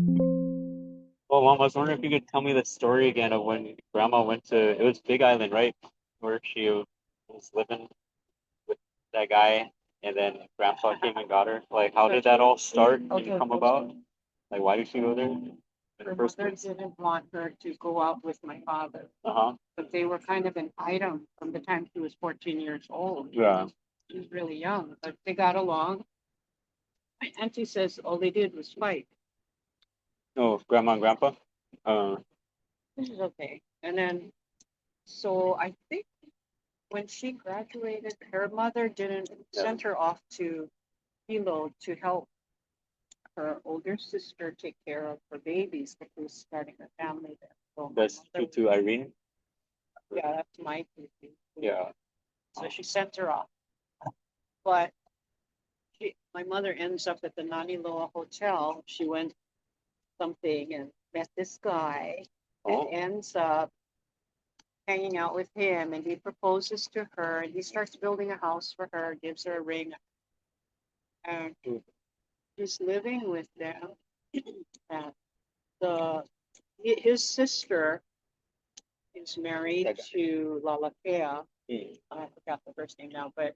Well, Mom, I was wondering if you could tell me the story again of when Grandma went to, it was Big Island, right? Where she was living with that guy, and then Grandpa came and got her. Like, how did that all start and come about? Like, why did she go there in the Her first mother place? didn't want her to go out with my father, Uh-huh. but they were kind of an item from the time she was 14 years old. Yeah. She was really young, but they got along. My auntie says all they did was fight. Oh, Grandma and Grandpa? Uh, This is okay. And then, so I think when she graduated, her mother didn't yeah. send her off to Hilo to help her older sister take care of her babies, but she was starting a family there. So my That's mother, to Irene? yeah, that's my baby. Yeah. So she sent her off. But my mother ends up at the Naniloa Hotel. She went something and met this guy and Oh. ends up hanging out with him. And he proposes to her and he starts building a house for her, gives her a ring. And she's living with them. And the his sister is married to Lalakea. I forgot the first name now, but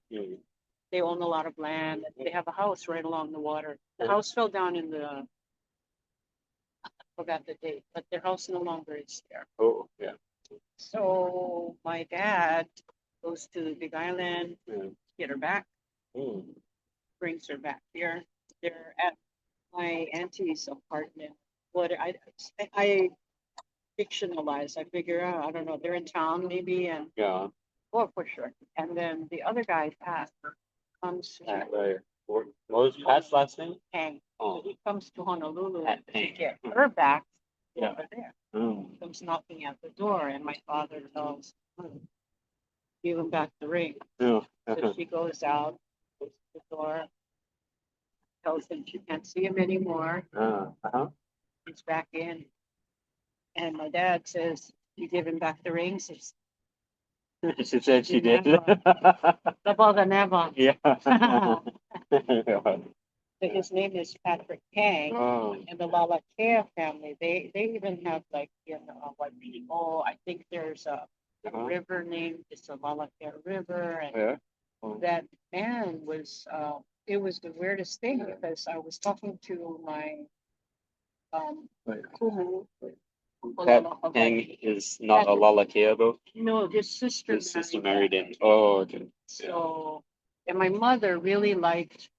they own a lot of land. They have a house right along the water. The house fell down in the forgot the date, but their house no longer is there. Oh, yeah. So my dad goes to Big Island, Yeah. get her back, Mm. brings her back here. They're at my auntie's apartment. What I fictionalize. I figure out. I don't know. They're in town maybe, and Yeah. well, for sure. And then the other guy, Pat, comes to Right. What was Pat's last name? Hang. Oh. So he comes to Honolulu Pat to Pang. get her back Yeah. over there. Mm. Comes knocking at the door, and my father tells, give him back the ring. Yeah. So she goes out, goes to the door, tells him she can't see him anymore. Uh-huh. He's back in. And my dad says, you give him back the ring? Says, She said she did. the bother never. Yeah. So his name is Patrick Kang. Oh. And the Lalakea family, they even have like what I think there's a river named it's the Lalakea River, and Yeah. Oh. that man was it was the weirdest thing because I was talking to my kumu. Pat Pang is not a Lalakea though. No, his sister His sister married in. Oh, okay. So, and my mother really liked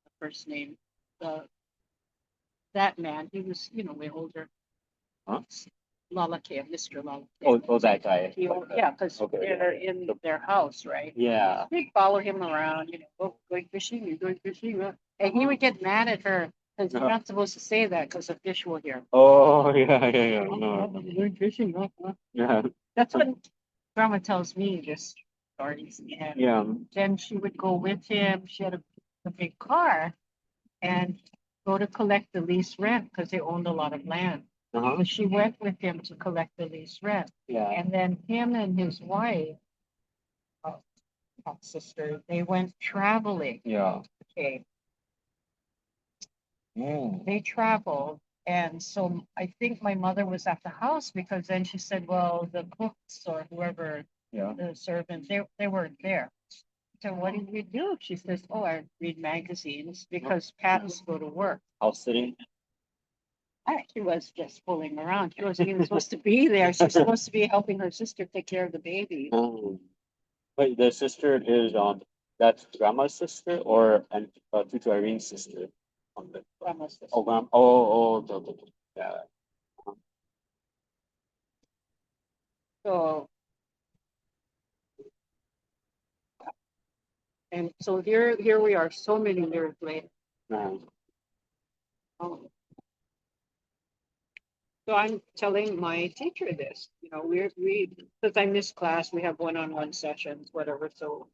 the first name, the that man. He was, way older. Huh? Lalakea, Mr. Lalakea. Oh, that guy. Yeah, because Okay. they're in their house, right? Yeah. We'd follow him around, going fishing, you're going fishing. And he would get mad at her because you're not supposed to say that because the fish will hear. Oh, yeah. No. You're going fishing, Yeah. That's what Grandma tells me, just stories. And Yeah. then she would go with him. She had a big car and go to collect the lease rent because they owned a lot of land. Uh-huh. So she went with him to collect the lease rent. Yeah. And then him and his wife, uh, sister, they went traveling. Yeah. Okay. Mm. They traveled. And so I think my mother was at the house because then she said, well, the cooks or whoever, the servants, they weren't there. So what did you do? She says, oh, I read magazines because Pat was go to work. House sitting. She was just fooling around. She wasn't even supposed to be there. She was supposed to be helping her sister take care of the baby. Oh. Wait, the sister is that's grandma's sister or Tutu Irene's sister? Grandma's sister. Oh, okay. Yeah. So, and so here we are, so many years later. Um, so I'm telling my teacher this. We because I miss class, we have one-on-one sessions, whatever. So,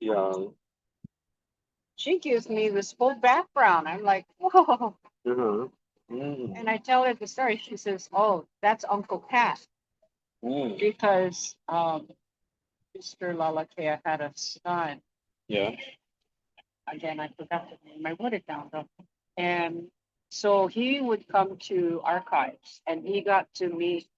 Yeah. she gives me this full background. I'm like, whoa. Uh-huh. Mm. And I tell her the story. She says, oh, that's Uncle Pat. Because Mr. Lalakea had a son. Yeah. Again, I forgot the name. I wrote it down though. And So he would come to archives and he got to meet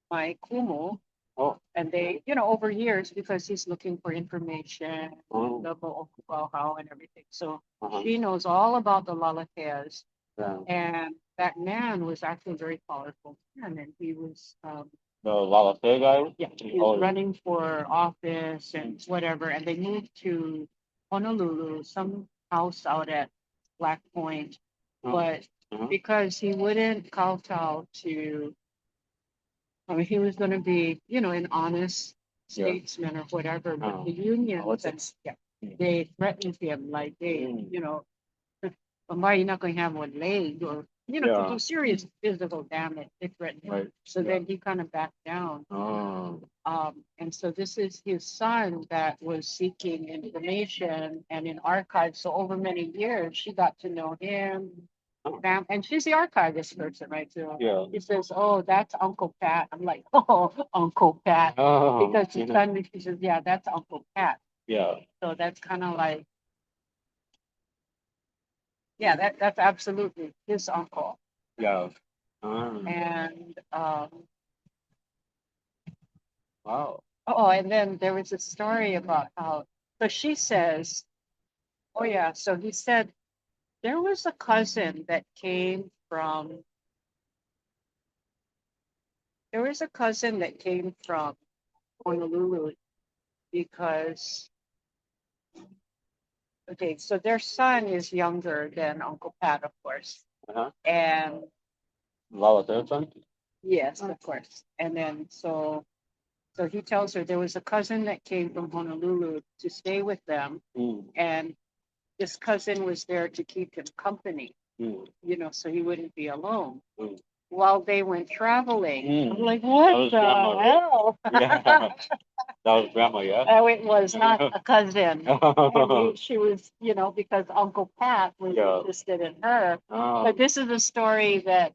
my kumu. Oh. And they, over years, because he's looking for information, Oh. about how and everything. So Uh-huh. she knows all about the Lalakeas. Yeah. And that man was actually a very powerful man. And he was, The Lalate guy? yeah, he was running for office and whatever. And they moved to Honolulu, some house out at Black Point. Oh. But because he wouldn't kowtow to, I mean, he was going to be, an honest statesman or whatever, but the unions, they threatened him, like why are you not going to have one leg or, to do serious physical damage? They threatened him. Right. So then he kind of backed down. Oh. And so this is his son that was seeking information and in archives. So over many years, she got to know him. And she's the archivist person, right? So Yeah. he says, "Oh, that's Uncle Pat." I'm like, "Oh, Uncle Pat," Oh. because his son. She says, "Yeah, that's Uncle Pat." Yeah. So that's kind of like, yeah, that's absolutely his uncle. Yeah. And Wow. oh, and then there was a story about how. So she says, "Oh yeah." So he said there was a cousin that came from. There was a cousin that came from Honolulu because. Okay, so their son is younger than Uncle Pat, of course. Uh-huh. And Lalate son? yes, of course. And then so he tells her there was a cousin that came from Honolulu to stay with them, and this cousin was there to keep him company, so he wouldn't be alone. While they went traveling, I'm like, what the hell? Yeah. That was grandma, yeah? Oh, it was not a cousin. And she was, because Uncle Pat was interested in her. But this is a story that,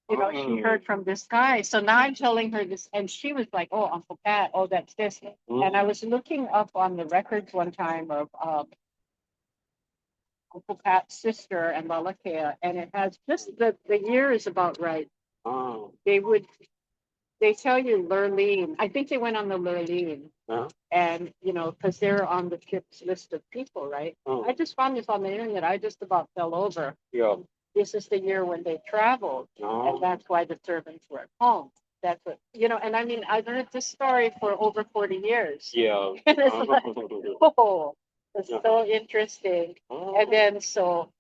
she heard from this guy. So now I'm telling her this, and she was like, oh, Uncle Pat, oh, that's this. And I was looking up on the records one time of Uncle Pat's sister and Lalakea, and it has just the year is about right. Oh. They tell you Lurleen. I think they went on the Lurleen. And, because they're on the ship's list of people, right? I just found this on the internet. I just about fell over. Yeah. This is the year when they traveled. And that's why the servants were at home. That's what, and I mean, I've heard this story for over 40 years. Yeah. And it's like, oh, it's so interesting. And then so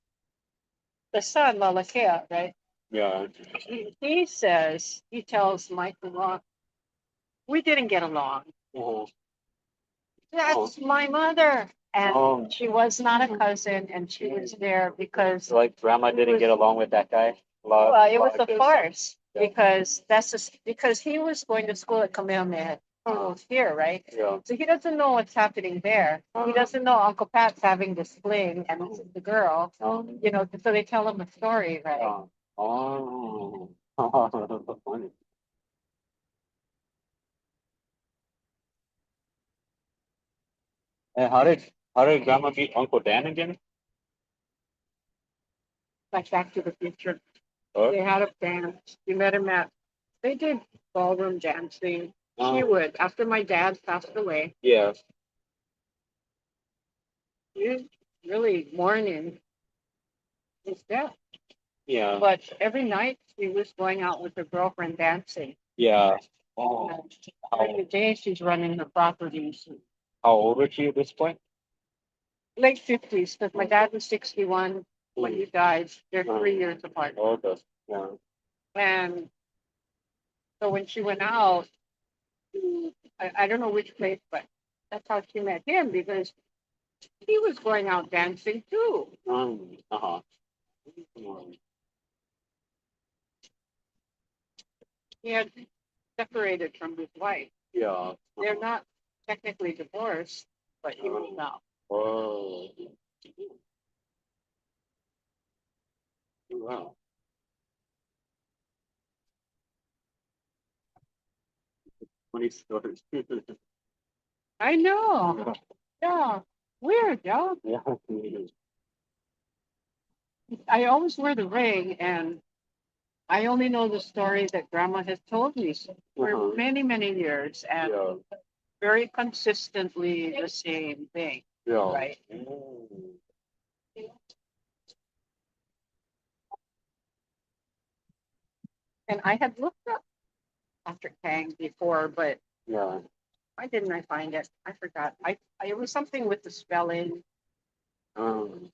the son, Lalakea, right? Yeah. He says, he tells Michael, we didn't get along. That's my mother. And she was not a cousin, and she was there because. Like grandma didn't get along with that guy? Well, it was a farce because because he was going to school at Kamehameha. He was here, right? Yeah. So he doesn't know what's happening there. He doesn't know Uncle Pat's having this fling, and this is the girl. So they tell him a story, right? Oh. That's so funny. And how did grandma meet Uncle Dan again? Like Back to the Future. Oh. They had a dance. You met him at. They did ballroom dancing. She would. After my dad passed away, Yeah. he was really mourning his death. Yeah. But every night she was going out with her girlfriend dancing. Yeah. Oh. During the day she's running her properties. How old was she at this point? Late 50s, because my dad was 61 when he died. They're 3 years apart. Oh, okay. Yeah. And so when she went out, I don't know which place, but that's how she met him because he was going out dancing too. Uh-huh. He had separated from his wife. Yeah. They're not technically divorced, but he was now. Oh. Wow. Funny stories. I know. Yeah. Weird, yeah. Yeah. I always wear the ring, and I only know the story that Grandma has told me for Uh-huh. many, many years, and Yeah. very consistently the same thing, Yeah. right? Mm. And I had looked up Dr. Kang before, but Yeah. why didn't I find it? I forgot. It was something with the spelling, Um,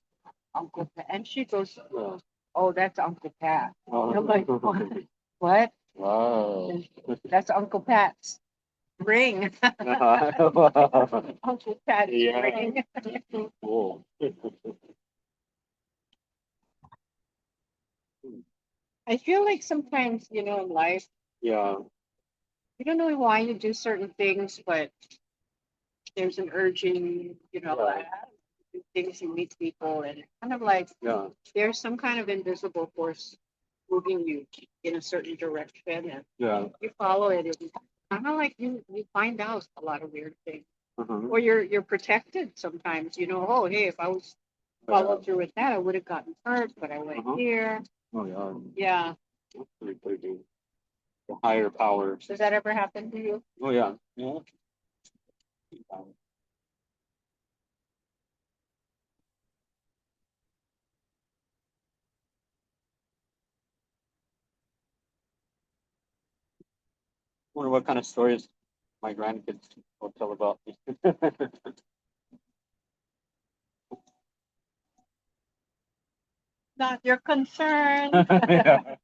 Uncle Pat, and she goes, yeah. "Oh, that's Uncle Pat." Oh. I'm like, "What? What? Wow. That's Uncle Pat's ring." Wow. Uncle Pat's Yeah. ring. Cool. I feel like sometimes, in life, Yeah. you don't know why you do certain things, but there's an urging, Yeah. do things, you meet people, and it's kind of like Yeah. there's some kind of invisible force moving you in a certain direction, and Yeah. you follow it. And kind of like you find out a lot of weird things, Uh-huh. or you're protected sometimes. Oh, hey, if I was followed through with that, I would have gotten hurt, but I went Uh-huh. here. Oh yeah. Yeah. That's pretty crazy. The higher powers. Does that ever happen to you? Oh yeah. Yeah. Wonder what kind of stories my grandkids will tell about me. Not your concern. Yeah.